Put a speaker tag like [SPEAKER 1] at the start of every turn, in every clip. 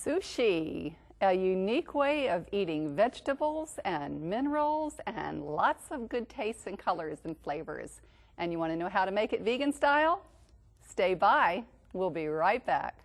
[SPEAKER 1] Sushi, a unique way of eating vegetables and minerals and lots of good tastes and colors and flavors. And you want to know how to make it vegan style? Stay by. We'll be right back.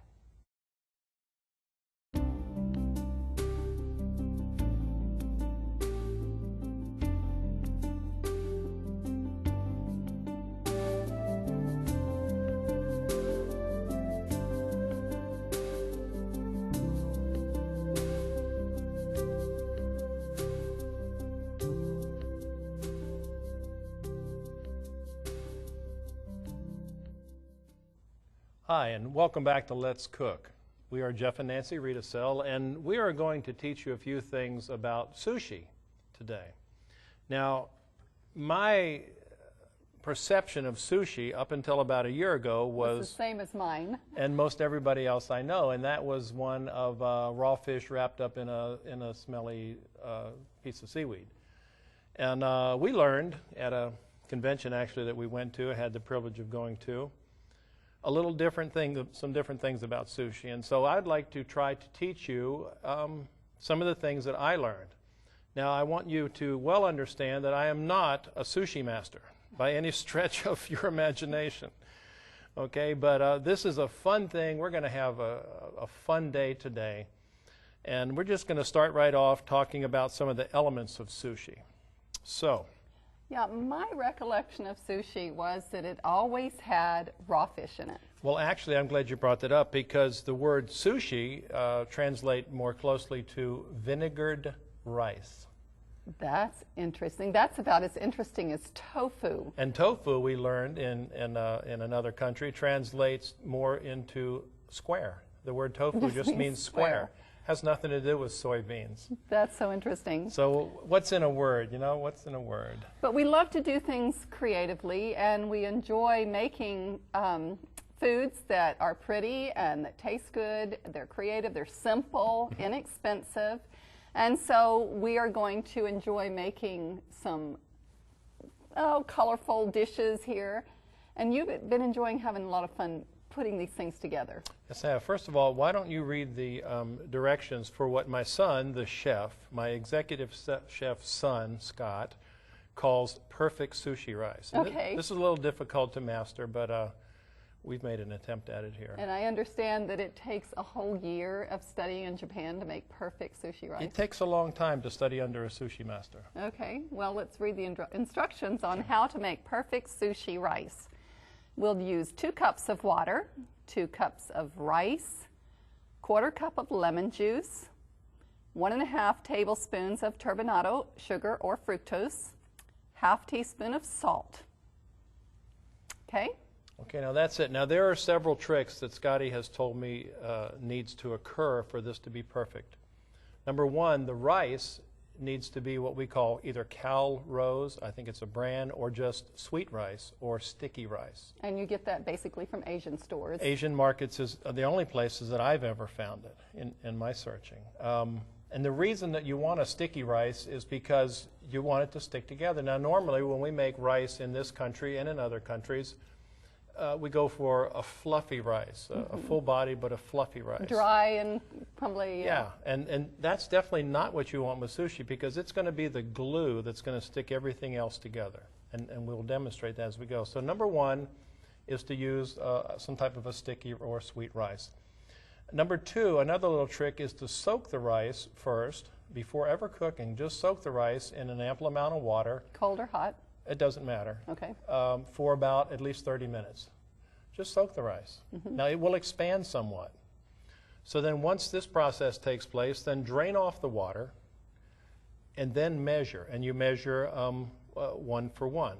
[SPEAKER 2] Hi, and welcome back to Let's Cook. We are Jeff and Nancy Riedesel, and we are going to teach you a few things about sushi today. Now, my perception of sushi up until about a year ago was
[SPEAKER 1] the same as mine,
[SPEAKER 2] and most everybody else I know, and that was one of raw fish wrapped up in a smelly piece of seaweed. And we learned at a convention actually that we went to, had the privilege of going to, a little different thing, some different things about sushi. And so I'd like to try to teach you some of the things that I learned. Now, I want you to well understand that I am not a sushi master by any stretch of your imagination. Okay, but this is a fun thing. We're going to have a fun day today. And we're just going to start right off talking about some of the elements of sushi. So,
[SPEAKER 1] yeah, my recollection of sushi was that it always had raw fish in it.
[SPEAKER 2] Well, actually, I'm glad you brought that up because the word sushi translates more closely to vinegared rice.
[SPEAKER 1] That's interesting. That's about as interesting as tofu.
[SPEAKER 2] And tofu, we learned in another country, translates more into square. The word tofu just means square. Has nothing to do with soybeans.
[SPEAKER 1] That's so interesting.
[SPEAKER 2] So what's in a word? You know, what's in a word?
[SPEAKER 1] But we love to do things creatively, and we enjoy making foods that are pretty and that taste good. They're creative, they're simple, inexpensive. And so we are going to enjoy making some colorful dishes here. And you've been enjoying having a lot of fun putting these things together.
[SPEAKER 2] Yes, I have. First of all, why don't you read the directions for what my son, the chef, my executive chef's son, Scott, calls perfect sushi rice. And
[SPEAKER 1] okay.
[SPEAKER 2] This is a little difficult to master, but we've made an attempt at it here.
[SPEAKER 1] And I understand that it takes a whole year of studying in Japan to make perfect sushi rice.
[SPEAKER 2] It takes a long time to study under a sushi master.
[SPEAKER 1] Okay, well, let's read the instructions on how to make perfect sushi rice. We'll use 2 cups of water, 2 cups of rice, 1/4 cup of lemon juice, 1½ tablespoons of turbinado sugar or fructose, 1/2 teaspoon of salt. Okay?
[SPEAKER 2] Okay, now that's it. Now there are several tricks that Scotty has told me needs to occur for this to be perfect. Number 1, the rice needs to be what we call either Cal Rose, I think it's a brand, or just sweet rice or sticky rice.
[SPEAKER 1] And you get that basically from Asian stores.
[SPEAKER 2] Asian markets is the only places that I've ever found it in my searching. And the reason that you want a sticky rice is because you want it to stick together. Now normally when we make rice in this country and in other countries, we go for a fluffy rice, a full body but a fluffy rice.
[SPEAKER 1] Dry and probably...
[SPEAKER 2] Yeah, and that's definitely not what you want with sushi because it's going to be the glue that's going to stick everything else together. And we'll demonstrate that as we go. So number 1 is to use some type of a sticky or sweet rice. Number 2, another little trick is to soak the rice first before ever cooking. Just soak the rice in an ample amount of water.
[SPEAKER 1] Cold or hot?
[SPEAKER 2] It doesn't matter.
[SPEAKER 1] Okay.
[SPEAKER 2] For about at least 30 minutes. Just soak the rice. Now it will expand somewhat. So then once this process takes place, then drain off the water and then measure. And you measure 1 for 1.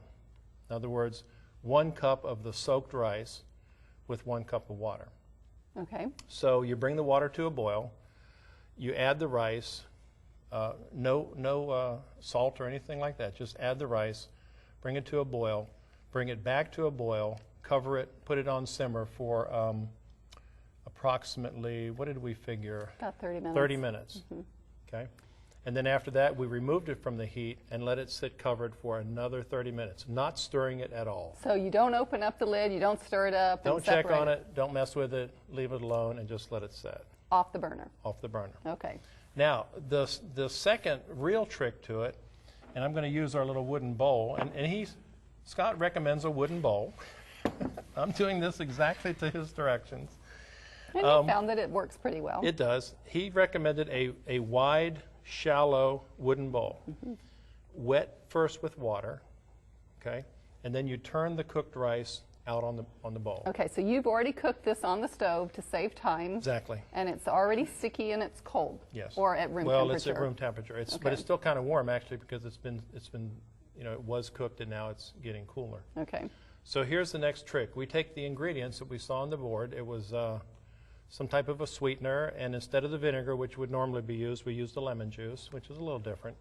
[SPEAKER 2] In other words, 1 cup of the soaked rice with 1 cup of water.
[SPEAKER 1] Okay.
[SPEAKER 2] So you bring the water to a boil. You add the rice. No salt or anything like that. Just add the rice. Bring it to a boil, bring it back to a boil, cover it, put it on simmer for approximately, what did we figure?
[SPEAKER 1] About 30 minutes.
[SPEAKER 2] 30 minutes, okay? And then after that, we removed it from the heat and let it sit covered for another 30 minutes, not stirring it at all.
[SPEAKER 1] So you don't open up the lid, you don't stir it up.
[SPEAKER 2] Don't check on it, don't mess with it, leave it alone, and just let it set.
[SPEAKER 1] Off the burner.
[SPEAKER 2] Off the burner.
[SPEAKER 1] Okay.
[SPEAKER 2] Now, the second real trick to it, and I'm going to use our little wooden bowl, and Scott recommends a wooden bowl. I'm doing this exactly to his directions.
[SPEAKER 1] And you found that it works pretty well.
[SPEAKER 2] It does. He recommended a wide, shallow wooden bowl. Wet first with water, okay? And then you turn the cooked rice out on the bowl.
[SPEAKER 1] Okay, so you've already cooked this on the stove to save time.
[SPEAKER 2] Exactly.
[SPEAKER 1] And it's already sticky and it's cold.
[SPEAKER 2] Yes.
[SPEAKER 1] Or at room temperature.
[SPEAKER 2] Well, it's at room temperature. But it's still kind of warm actually because it's been it was cooked and now it's getting cooler.
[SPEAKER 1] Okay.
[SPEAKER 2] So here's the next trick. We take the ingredients that we saw on the board. It was some type of a sweetener, and instead of the vinegar, which would normally be used, we used the lemon juice, which is a little different,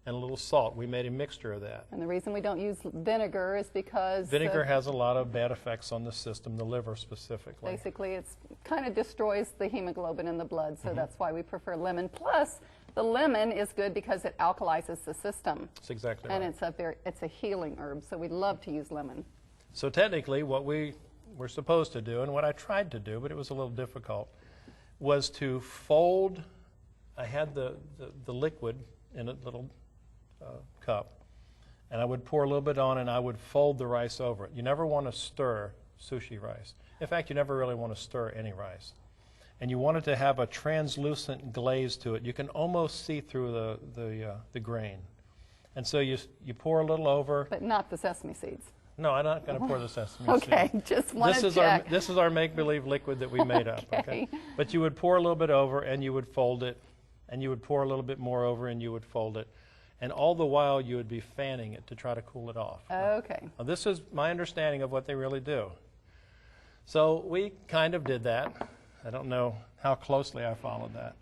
[SPEAKER 2] and a little salt. We made a mixture of that.
[SPEAKER 1] And the reason we don't use vinegar is because
[SPEAKER 2] vinegar has a lot of bad effects on the system, the liver specifically.
[SPEAKER 1] Basically, it kind of destroys the hemoglobin in the blood, so that's why we prefer lemon. Plus, the lemon is good because it alkalizes the system.
[SPEAKER 2] That's exactly
[SPEAKER 1] and
[SPEAKER 2] right.
[SPEAKER 1] it's a healing herb, so we love to use lemon.
[SPEAKER 2] So technically, what we were supposed to do, and what I tried to do, but it was a little difficult, was to fold. I had the liquid in a little cup, and I would pour a little bit on, and I would fold the rice over it. You never want to stir sushi rice. In fact, you never really want to stir any rice. And you want it to have a translucent glaze to it. You can almost see through the grain. And so you pour a little over.
[SPEAKER 1] But not the sesame seeds.
[SPEAKER 2] No, I'm not going to pour the sesame seeds.
[SPEAKER 1] Okay, just want to check.
[SPEAKER 2] This is our make-believe liquid that we made up. Okay. But you would pour a little bit over, and you would fold it, and you would pour a little bit more over, and you would fold it. And all the while, you would be fanning it to try to cool it off.
[SPEAKER 1] Okay.
[SPEAKER 2] Now, this is my understanding of what they really do. So we kind of did that. I don't know how closely I followed that.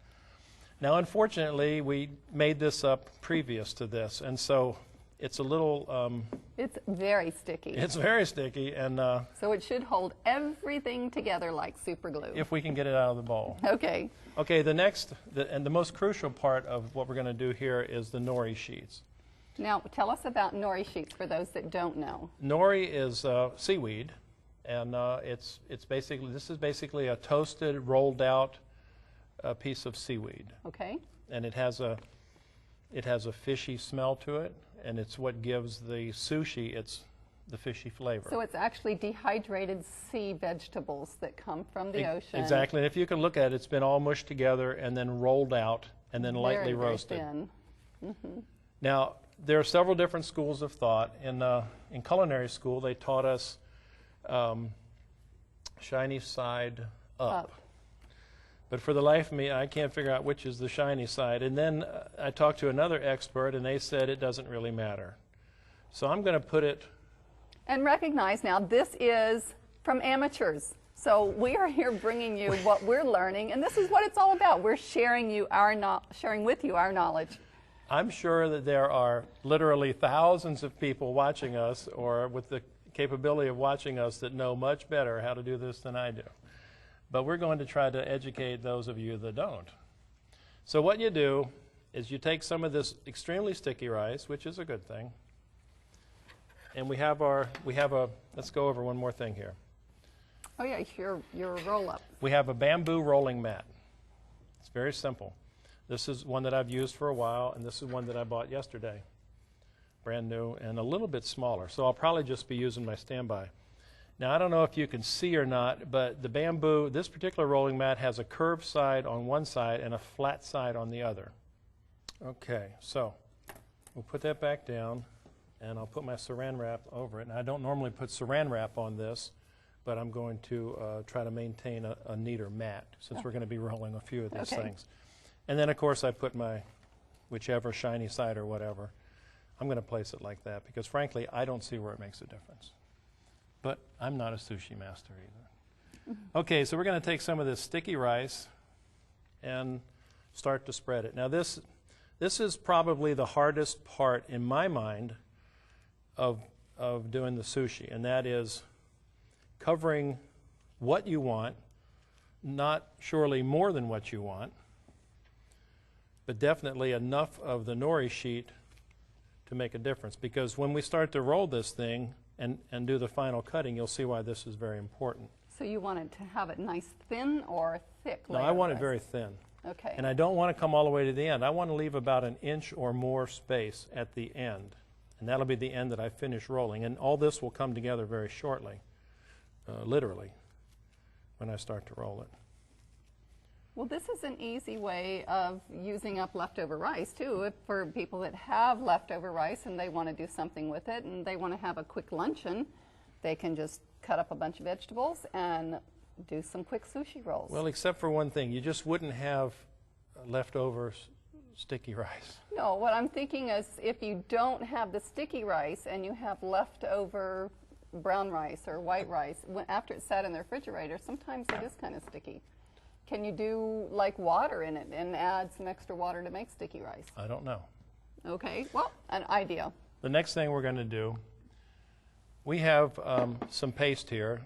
[SPEAKER 2] Now, unfortunately, we made this up previous to this, and so it's a little...
[SPEAKER 1] it's very sticky.
[SPEAKER 2] It's very sticky, and...
[SPEAKER 1] so it should hold everything together like super glue.
[SPEAKER 2] If we can get it out of the bowl.
[SPEAKER 1] Okay.
[SPEAKER 2] Okay, the next, and the most crucial part of what we're going to do here is the nori sheets.
[SPEAKER 1] Now, tell us about nori sheets for those that don't know.
[SPEAKER 2] Nori is seaweed, and this is basically a toasted, rolled out piece of seaweed.
[SPEAKER 1] Okay.
[SPEAKER 2] And it has a fishy smell to it, and it's what gives the sushi the fishy flavor.
[SPEAKER 1] So it's actually dehydrated sea vegetables that come from the ocean.
[SPEAKER 2] Exactly, and if you can look at it, it's been all mushed together and then rolled out and then lightly roasted.
[SPEAKER 1] Very thin.
[SPEAKER 2] Now, there are several different schools of thought. In culinary school, they taught us shiny side up. But for the life of me, I can't figure out which is the shiny side. And then I talked to another expert, and they said it doesn't really matter. So I'm going to put it...
[SPEAKER 1] And recognize now, this is from amateurs. So we are here bringing you what we're learning, and this is what it's all about. We're sharing with you our knowledge.
[SPEAKER 2] I'm sure that there are literally thousands of people watching us, or with the capability of watching us, that know much better how to do this than I do. But we're going to try to educate those of you that don't. So what you do is you take some of this extremely sticky rice, which is a good thing, and let's go over one more thing here.
[SPEAKER 1] Oh yeah, your roll-up.
[SPEAKER 2] We have a bamboo rolling mat. It's very simple. This is one that I've used for a while, and this is one that I bought yesterday. Brand new and a little bit smaller, so I'll probably just be using my standby. Now, I don't know if you can see or not, but the bamboo, this particular rolling mat has a curved side on one side and a flat side on the other. Okay, so we'll put that back down, and I'll put my saran wrap over it. And I don't normally put saran wrap on this, but I'm going to try to maintain a neater mat since we're going to be rolling a few of these things. And then, of course, I put my whichever shiny side or whatever. I'm going to place it like that because, frankly, I don't see where it makes a difference. But I'm not a sushi master either. Okay, so we're going to take some of this sticky rice and start to spread it. Now, this is probably the hardest part in my mind of doing the sushi, and that is covering what you want, not surely more than what you want, but definitely enough of the nori sheet to make a difference. Because when we start to roll this thing and do the final cutting, you'll see why this is very important.
[SPEAKER 1] So you want it to have it nice thin or thick
[SPEAKER 2] No,
[SPEAKER 1] layer
[SPEAKER 2] I
[SPEAKER 1] of
[SPEAKER 2] want it
[SPEAKER 1] rice?
[SPEAKER 2] very thin.
[SPEAKER 1] Okay.
[SPEAKER 2] And I don't want to come all the way to the end. I want to leave about an inch or more space at the end. And that'll be the end that I finish rolling. And all this will come together very shortly, literally, when I start to roll it.
[SPEAKER 1] Well, this is an easy way of using up leftover rice, too. For people that have leftover rice and they want to do something with it and they want to have a quick luncheon, they can just cut up a bunch of vegetables and do some quick sushi rolls.
[SPEAKER 2] Well, except for one thing. You just wouldn't have leftover sticky rice.
[SPEAKER 1] No, what I'm thinking is if you don't have the sticky rice and you have leftover brown rice or white rice, after it's sat in the refrigerator, sometimes it is kind of sticky. Can you do like water in it and add some extra water to make sticky rice?
[SPEAKER 2] I don't know.
[SPEAKER 1] Okay, well, an idea.
[SPEAKER 2] The next thing we're going to do, we have some paste here.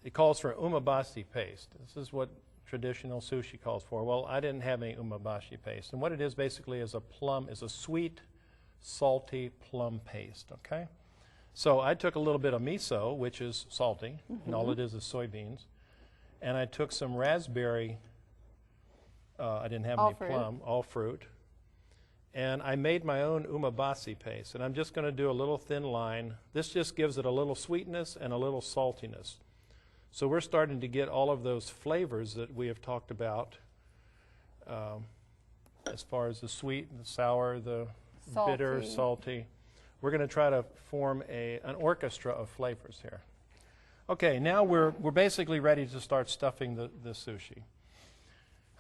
[SPEAKER 2] It calls for umeboshi paste. This is what traditional sushi calls for. Well, I didn't have any umeboshi paste. And what it is basically is a sweet, salty plum paste, okay? So I took a little bit of miso, which is salty, and all it is soybeans. And I took some raspberry, I didn't have any plum, all fruit. And I made my own umeboshi paste. And I'm just going to do a little thin line. This just gives it a little sweetness and a little saltiness. So we're starting to get all of those flavors that we have talked about as far as the sweet, the sour, the bitter, salty. We're going to try to form an orchestra of flavors here. Okay, now we're basically ready to start stuffing the sushi.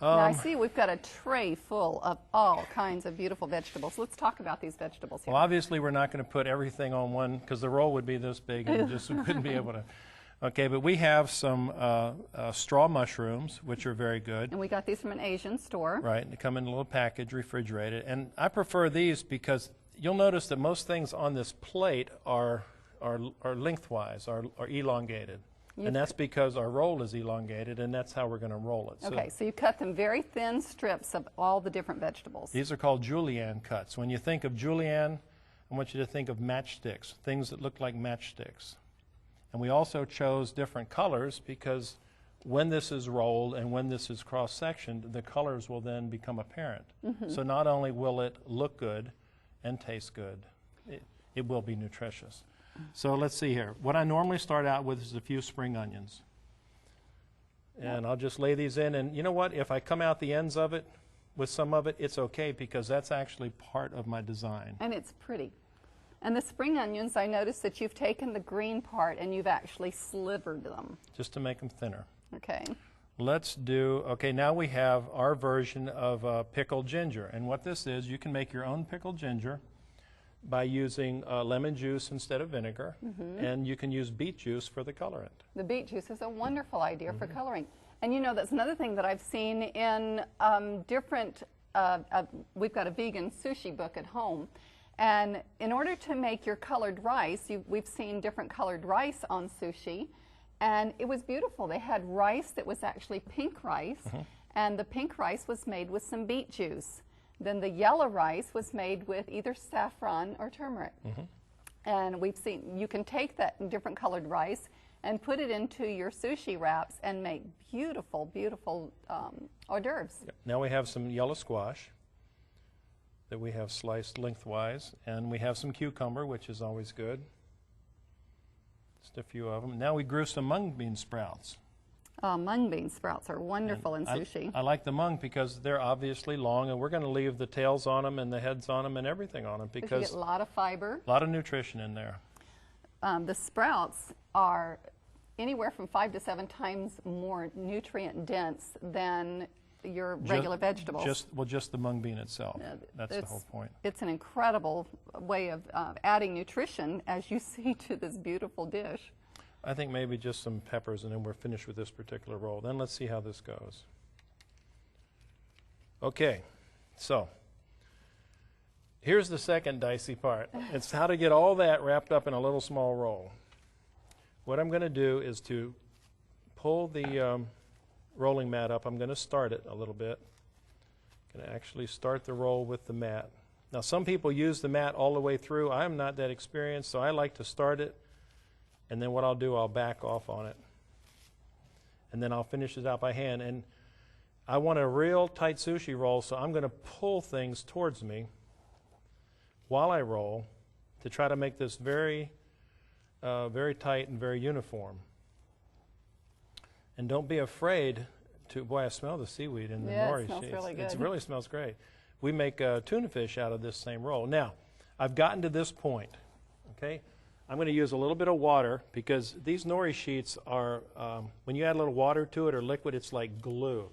[SPEAKER 1] Now I see we've got a tray full of all kinds of beautiful vegetables. Let's talk about these vegetables here.
[SPEAKER 2] Well, obviously we're not going to put everything on one because the roll would be this big and just wouldn't be able to. Okay, but we have some straw mushrooms, which are very good.
[SPEAKER 1] And we got these from an Asian store.
[SPEAKER 2] Right, and they come in a little package, refrigerated. And I prefer these because you'll notice that most things on this plate are lengthwise, are elongated. And that's because our roll is elongated, and that's how we're going to roll it.
[SPEAKER 1] Okay, so you cut them very thin strips of all the different vegetables.
[SPEAKER 2] These are called julienne cuts. When you think of julienne, I want you to think of matchsticks, things that look like matchsticks. And we also chose different colors because when this is rolled and when this is cross-sectioned, the colors will then become apparent. So not only will it look good and taste good, it will be nutritious. So let's see here. What I normally start out with is a few spring onions. And I'll just lay these in. And you know what? If I come out the ends of it with some of it, it's okay because that's actually part of my design.
[SPEAKER 1] And it's pretty. And the spring onions, I noticed that you've taken the green part and you've actually slivered them.
[SPEAKER 2] Just to make them thinner.
[SPEAKER 1] Okay.
[SPEAKER 2] Let's do, okay, now we have our version of pickled ginger. And what this is, you can make your own pickled ginger by using lemon juice instead of vinegar. And you can use beet juice for the colorant.
[SPEAKER 1] The beet juice is a wonderful idea for coloring. And you know, that's another thing that I've seen in different, we've got a vegan sushi book at home. And in order to make your colored rice, we've seen different colored rice on sushi, and it was beautiful. They had rice that was actually pink rice, and the pink rice was made with some beet juice. Then the yellow rice was made with either saffron or turmeric. And we've seen, you can take that different colored rice and put it into your sushi wraps and make beautiful, beautiful hors d'oeuvres.
[SPEAKER 2] Now we have some yellow squash that we have sliced lengthwise, and we have some cucumber, which is always good. Just a few of them. Now we grew some mung bean sprouts.
[SPEAKER 1] Mung bean sprouts are wonderful in sushi.
[SPEAKER 2] I like the mung because they're obviously long, and we're going to leave the tails on them and the heads on them and everything on them because
[SPEAKER 1] you get a lot of fiber.
[SPEAKER 2] A lot of nutrition in there.
[SPEAKER 1] The sprouts are anywhere from 5 to 7 times more nutrient dense than your regular vegetables.
[SPEAKER 2] Just the mung bean itself. That's the whole point.
[SPEAKER 1] It's an incredible way of adding nutrition, as you see, to this beautiful dish.
[SPEAKER 2] I think maybe just some peppers, and then we're finished with this particular roll. Then let's see how this goes. Okay, so here's the second dicey part. It's how to get all that wrapped up in a little small roll. What I'm going to do is to pull the rolling mat up. I'm going to start it a little bit. I'm going to actually start the roll with the mat. Now, some people use the mat all the way through. I'm not that experienced, so I like to start it, and then what I'll do, I'll back off on it. and then I'll finish it out by hand. And I want a real tight sushi roll, so I'm going to pull things towards me while I roll to try to make this very, very tight and very uniform. And don't be afraid to, boy, I smell the seaweed in the nori.
[SPEAKER 1] It smells really good.
[SPEAKER 2] It really smells great. We make tuna fish out of this same roll. Now, I've gotten to this point, okay? I'm going to use a little bit of water because these nori sheets are, when you add a little water to it or liquid, it's like glue.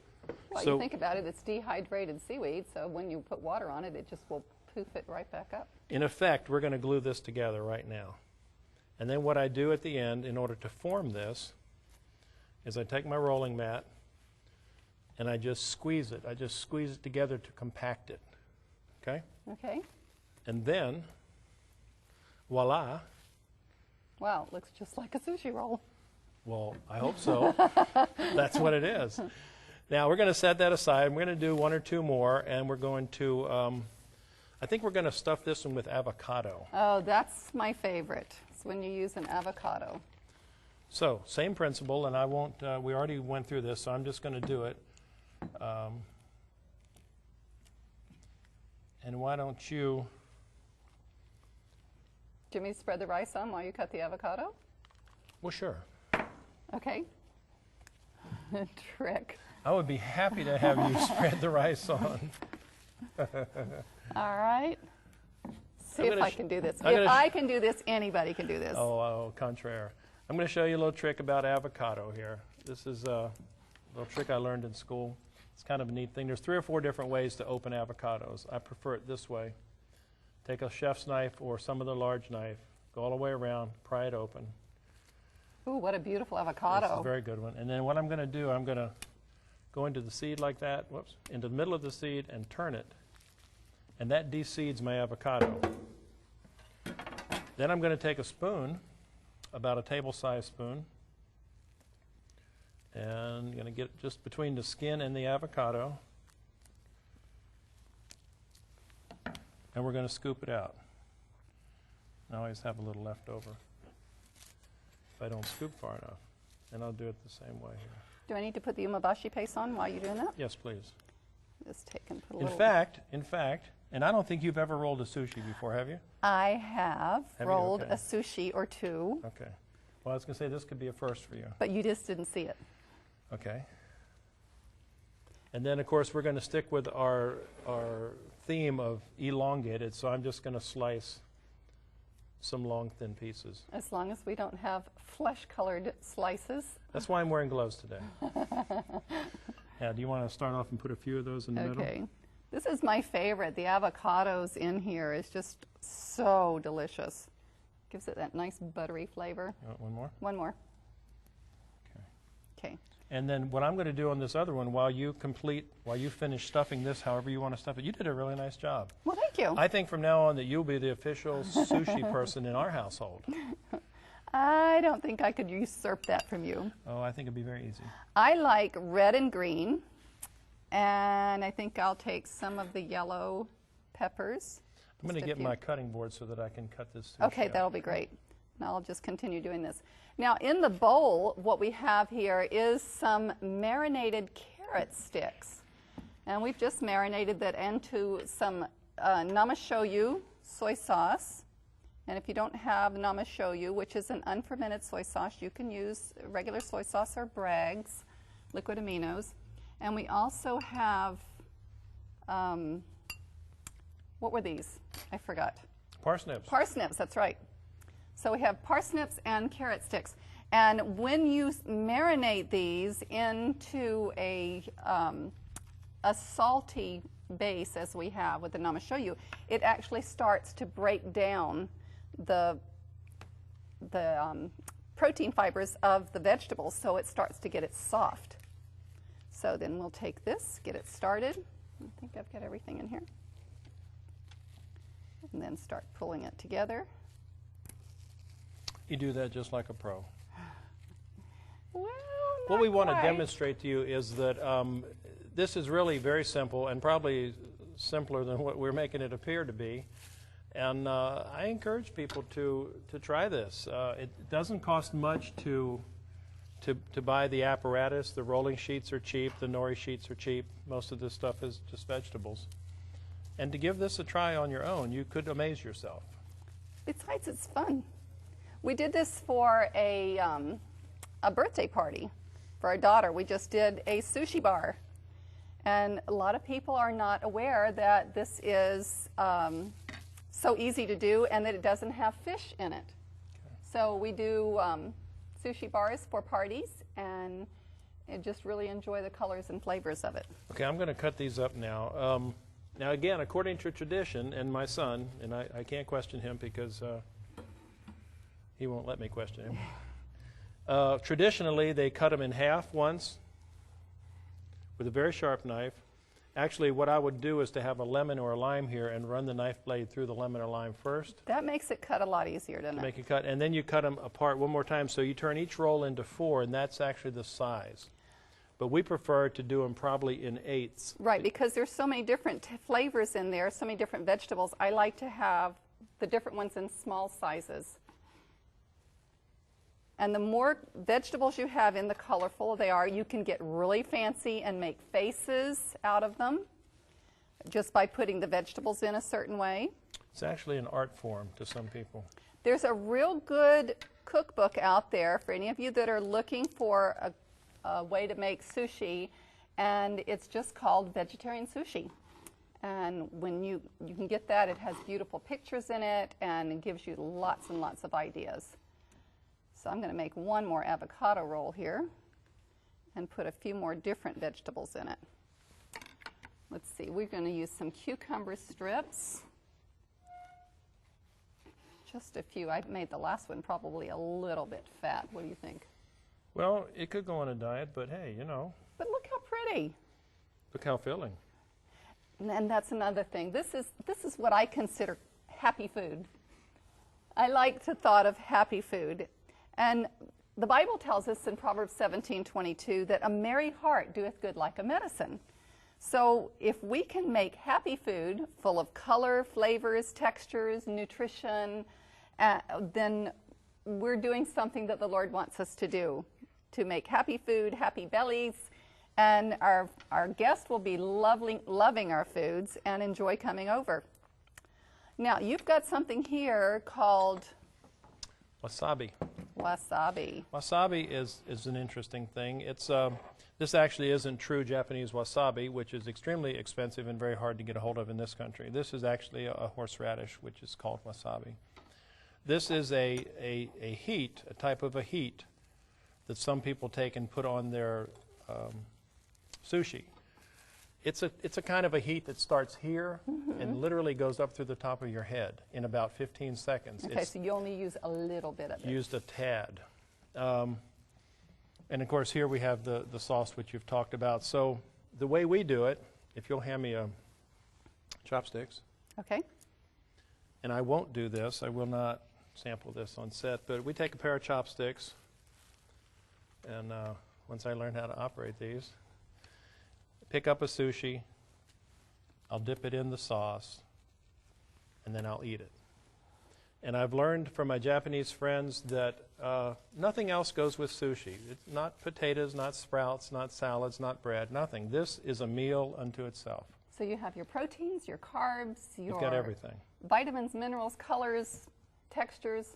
[SPEAKER 1] Well,
[SPEAKER 2] so,
[SPEAKER 1] you think about it, it's dehydrated seaweed, so when you put water on it, it just will poof it right back up.
[SPEAKER 2] in effect, we're going to glue this together right now. And then what I do at the end in order to form this is I take my rolling mat and I just squeeze it. I just squeeze it together to compact it, okay?
[SPEAKER 1] Okay.
[SPEAKER 2] And then, voila.
[SPEAKER 1] Wow, it looks just like a sushi roll.
[SPEAKER 2] Well, I hope so. That's what it is. Now, we're going to set that aside. We're going to do one or two more, and we're going to, I think we're going to stuff this one with avocado.
[SPEAKER 1] Oh, that's my favorite. It's when you use an avocado.
[SPEAKER 2] So, same principle, and I won't, we already went through this, so I'm just going to do it. And why don't you...
[SPEAKER 1] Do you want me to spread the rice on while you cut the avocado?
[SPEAKER 2] Well, sure.
[SPEAKER 1] Okay. Trick.
[SPEAKER 2] I would be happy to have you spread the rice on.
[SPEAKER 1] All right. See if I can do this.
[SPEAKER 2] I'm
[SPEAKER 1] If I can do this, anybody can do this.
[SPEAKER 2] Oh, contraire. I'm going to show you a little trick about avocado here. This is a little trick I learned in school. It's kind of a neat thing. There's 3 or 4 different ways to open avocados. I prefer it this way. Take a chef's knife or some other large knife, go all the way around, pry it open.
[SPEAKER 1] Ooh, what a beautiful avocado.
[SPEAKER 2] This is a very good one. And then what I'm going to do, I'm going to go into the seed like that, whoops, into the middle of the seed and turn it. And that de-seeds my avocado. Then I'm going to take a spoon, about a table-sized spoon, and I'm going to get it just between the skin and the avocado. And we're going to scoop it out. I always have a little left over if I don't scoop far enough. And I'll do it the same way here.
[SPEAKER 1] Do I need to put the umeboshi paste on while you're doing that?
[SPEAKER 2] Yes, please.
[SPEAKER 1] Just take and put a
[SPEAKER 2] In
[SPEAKER 1] little...
[SPEAKER 2] fact, and I don't think you've ever rolled a sushi before, have you?
[SPEAKER 1] I have
[SPEAKER 2] you?
[SPEAKER 1] rolled
[SPEAKER 2] Okay.
[SPEAKER 1] a sushi or two,
[SPEAKER 2] Okay. Well, I was going to say this could be a first for you.
[SPEAKER 1] but you just didn't see it.
[SPEAKER 2] Okay. And then, of course, we're going to stick with our theme of elongated, so I'm just going to slice some long, thin pieces.
[SPEAKER 1] As long as we don't have flesh-colored slices.
[SPEAKER 2] That's why I'm wearing gloves today. Now, do you want to start off and put a few of those in the middle?
[SPEAKER 1] Okay. This is my favorite. The avocados in here is just so delicious. Gives it that nice buttery flavor.
[SPEAKER 2] You want one more?
[SPEAKER 1] One more.
[SPEAKER 2] Okay.
[SPEAKER 1] Okay.
[SPEAKER 2] And then what I'm going to do on this other one, while you finish stuffing this however you want to stuff it, you did a really nice job.
[SPEAKER 1] Well, thank you.
[SPEAKER 2] I think from now on that you'll be the official sushi person in our household.
[SPEAKER 1] I don't think I could usurp that from you.
[SPEAKER 2] Oh, I think it'd be very easy.
[SPEAKER 1] I like red and green, and I think I'll take some of the yellow peppers.
[SPEAKER 2] I'm going
[SPEAKER 1] Just
[SPEAKER 2] to
[SPEAKER 1] a
[SPEAKER 2] get
[SPEAKER 1] few.
[SPEAKER 2] my cutting board so that I can cut this sushi
[SPEAKER 1] Okay,
[SPEAKER 2] out.
[SPEAKER 1] that'll be great. And I'll just continue doing this. Now, in the bowl, what we have here is some marinated carrot sticks. And we've just marinated that into some namashoyu soy sauce. And if you don't have namashoyu, which is an unfermented soy sauce, you can use regular soy sauce or Bragg's liquid aminos. And we also have, what were these? I forgot.
[SPEAKER 2] Parsnips.
[SPEAKER 1] Parsnips, that's right. So we have parsnips and carrot sticks. And when you marinate these into a salty base, as we have with the namashoyu, it actually starts to break down the protein fibers of the vegetables, so it starts to get it soft. So then we'll take this, get it started. I think I've got everything in here. And then start pulling it together.
[SPEAKER 2] You do that just like a pro.
[SPEAKER 1] Well,
[SPEAKER 2] What we want to
[SPEAKER 1] quite.
[SPEAKER 2] demonstrate to you is that this is really very simple and probably simpler than what we're making it appear to be. And I encourage people to try this. It doesn't cost much to to buy the apparatus. The rolling sheets are cheap. The nori sheets are cheap. Most of this stuff is just vegetables. And to give this a try on your own, you could amaze yourself.
[SPEAKER 1] Besides, it's fun. We did this for a birthday party for our daughter. We just did a sushi bar. And a lot of people are not aware that this is so easy to do and that it doesn't have fish in it. Okay. So we do sushi bars for parties and just really enjoy the colors and flavors of it.
[SPEAKER 2] Okay, I'm going to cut these up now. Now again, according to tradition, and my son, and I can't question him because he won't let me question him. Traditionally, they cut them in half once with a very sharp knife. Actually, what I would do is to have a lemon or a lime here and run the knife blade through the lemon or lime first.
[SPEAKER 1] That makes it cut a lot easier, doesn't it?
[SPEAKER 2] Make it cut, and then you cut them apart one more time. So you turn each roll into 4, and that's actually the size. But we prefer to do them probably in 8ths.
[SPEAKER 1] Right, because there's so many different flavors in there, so many different vegetables. I like to have the different ones in small sizes. And the more vegetables you have in the colorful they are, you can get really fancy and make faces out of them just by putting the vegetables in a certain way.
[SPEAKER 2] It's actually an art form to some people.
[SPEAKER 1] There's a real good cookbook out there for any of you that are looking for a way to make sushi, and it's just called Vegetarian Sushi. And when you can get that, it has beautiful pictures in it, and it gives you lots and lots of ideas. So I'm going to make one more avocado roll here and put a few more different vegetables in it. Let's see, we're going to use some cucumber strips. Just a few. I made the last one probably a little bit fat. What do you think?
[SPEAKER 2] Well, it could go on a diet, but hey, you know.
[SPEAKER 1] But look how pretty.
[SPEAKER 2] Look how filling.
[SPEAKER 1] And that's another thing. This is what I consider happy food. I like the thought of happy food. And the Bible tells us in Proverbs 17:22 that a merry heart doeth good like a medicine. So if we can make happy food full of color, flavors, textures, nutrition, then we're doing something that the Lord wants us to do, to make happy food, happy bellies, and our guests will be loving our foods and enjoy coming over. Now, you've got something here called
[SPEAKER 2] wasabi.
[SPEAKER 1] Wasabi.
[SPEAKER 2] Wasabi is an interesting thing. It's this actually isn't true Japanese wasabi, which is extremely expensive and very hard to get a hold of in this country. This is actually a horseradish, which is called wasabi. This is a heat, a type of a heat that some people take and put on their sushi. It's a kind of a heat that starts here and literally goes up through the top of your head in about 15 seconds.
[SPEAKER 1] Okay, so you only use a little bit of it.
[SPEAKER 2] Used a tad. And of course here we have the sauce which you've talked about. So the way we do it, if you'll hand me chopsticks.
[SPEAKER 1] Okay.
[SPEAKER 2] And I won't do this, I will not sample this on set, but we take a pair of chopsticks, and once I learn how to operate these, pick up a sushi, I'll dip it in the sauce, and then I'll eat it. And I've learned from my Japanese friends that nothing else goes with sushi. It's not potatoes, not sprouts, not salads, not bread, nothing. This is a meal unto itself.
[SPEAKER 1] So you have your proteins, your carbs,
[SPEAKER 2] You've got everything.
[SPEAKER 1] Vitamins, minerals, colors, textures.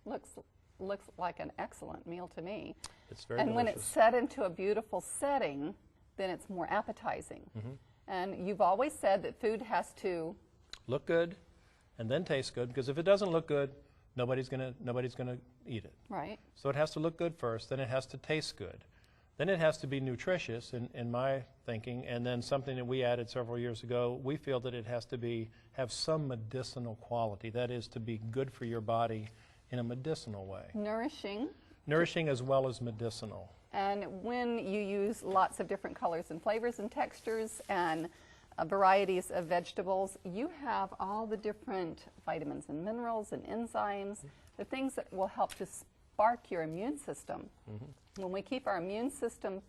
[SPEAKER 1] Looks like an excellent meal to me.
[SPEAKER 2] It's very
[SPEAKER 1] And
[SPEAKER 2] delicious.
[SPEAKER 1] when it's set into a beautiful setting, then it's more appetizing. And you've always said that food has to
[SPEAKER 2] look good and then taste good, because if it doesn't look good, nobody's gonna eat it.
[SPEAKER 1] Right.
[SPEAKER 2] So it has to look good first, then it has to taste good. Then it has to be nutritious in my thinking, and then something that we added several years ago, we feel that it has to have some medicinal quality. That is, to be good for your body in a medicinal way.
[SPEAKER 1] Nourishing.
[SPEAKER 2] Nourishing as well as medicinal.
[SPEAKER 1] And when you use lots of different colors and flavors and textures and varieties of vegetables, you have all the different vitamins and minerals and enzymes, the things that will help to spark your immune system. When we keep our immune system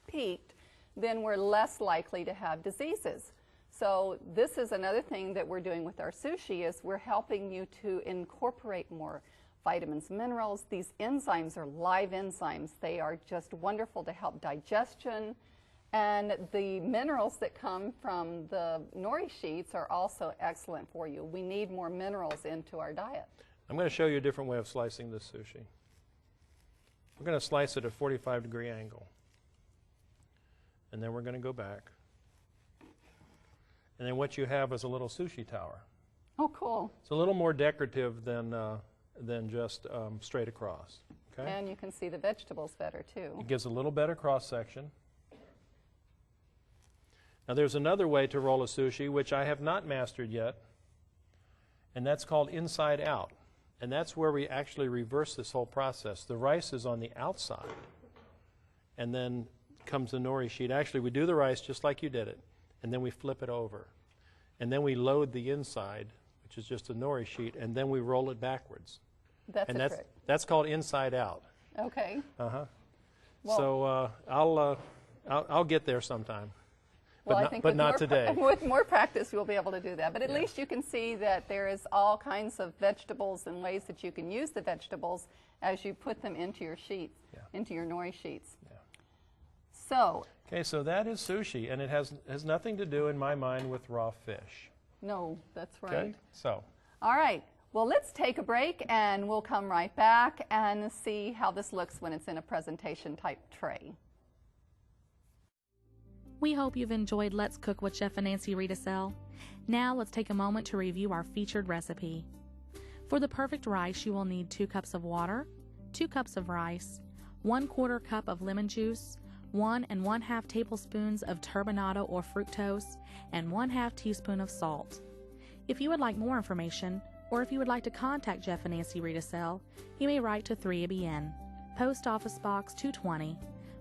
[SPEAKER 1] peaked, then we're less likely to have diseases. So this is another thing that we're doing with our sushi, is we're helping you to incorporate more vitamins, minerals. These enzymes are live enzymes. They are just wonderful to help digestion. And the minerals that come from the nori sheets are also excellent for you. We need more minerals into our diet.
[SPEAKER 2] I'm going to show you a different way of slicing this sushi. We're going to slice it at a 45-degree angle. And then we're going to go back. And then what you have is a little sushi tower.
[SPEAKER 1] Oh, cool.
[SPEAKER 2] It's a little more decorative than just straight across. Okay?
[SPEAKER 1] And you can see the vegetables better, too.
[SPEAKER 2] It gives a little better cross-section. Now there's another way to roll a sushi, which I have not mastered yet, and that's called inside out. And that's where we actually reverse this whole process. The rice is on the outside, and then comes the nori sheet. Actually, we do the rice just like you did it, and then we flip it over. And then we load the inside, which is just a nori sheet, and then we roll it backwards.
[SPEAKER 1] That's a trick.
[SPEAKER 2] That's called inside out.
[SPEAKER 1] Okay.
[SPEAKER 2] Uh-huh.
[SPEAKER 1] Well,
[SPEAKER 2] So I'll get there sometime.
[SPEAKER 1] Well,
[SPEAKER 2] but
[SPEAKER 1] I think
[SPEAKER 2] but not today.
[SPEAKER 1] With more practice, you'll be able to do that. But at least you can see that there is all kinds of vegetables and ways that you can use the vegetables as you put them into your sheets, into your nori sheets.
[SPEAKER 2] Yeah.
[SPEAKER 1] So.
[SPEAKER 2] Okay, so that is sushi, and it has nothing to do, in my mind, with raw fish.
[SPEAKER 1] No, that's right.
[SPEAKER 2] Okay, so.
[SPEAKER 1] All right. Well, let's take a break, and we'll come right back and see how this looks when it's in a presentation-type tray.
[SPEAKER 3] We hope you've enjoyed Let's Cook with Chef Nancy Riedesel. Now let's take a moment to review our featured recipe. For the perfect rice, you will need 2 cups of water, 2 cups of rice, 1/4 cup of lemon juice, 1 1/2 tablespoons of turbinado or fructose, and 1/2 teaspoon of salt. If you would like more information, or if you would like to contact Jeff and Nancy Riedesel, you may write to 3ABN, Post Office Box 220,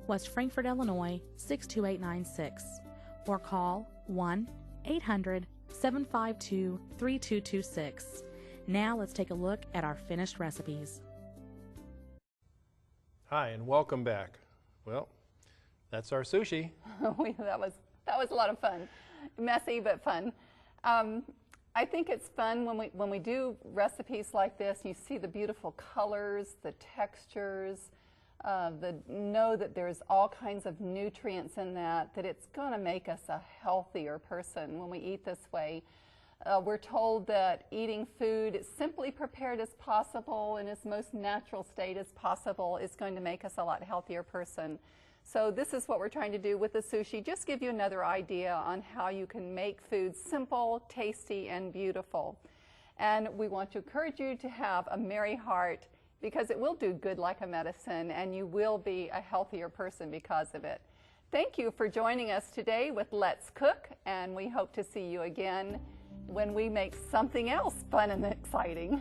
[SPEAKER 3] West Frankfort, Illinois 62896, or call 1-800-752-3226. Now let's take a look at our finished recipes.
[SPEAKER 2] Hi, and welcome back. Well, that's our sushi.
[SPEAKER 1] that was a lot of fun. Messy, but fun. I think it's fun when we do recipes like this, and you see the beautiful colors, the textures, know that there's all kinds of nutrients in that it's going to make us a healthier person when we eat this way. We're told that eating food as simply prepared as possible in its most natural state as possible is going to make us a lot healthier person. So this is what we're trying to do with the sushi. Just give you another idea on how you can make food simple, tasty, and beautiful. And we want to encourage you to have a merry heart, because it will do good like a medicine, and you will be a healthier person because of it. Thank you for joining us today with Let's Cook, and we hope to see you again when we make something else fun and exciting.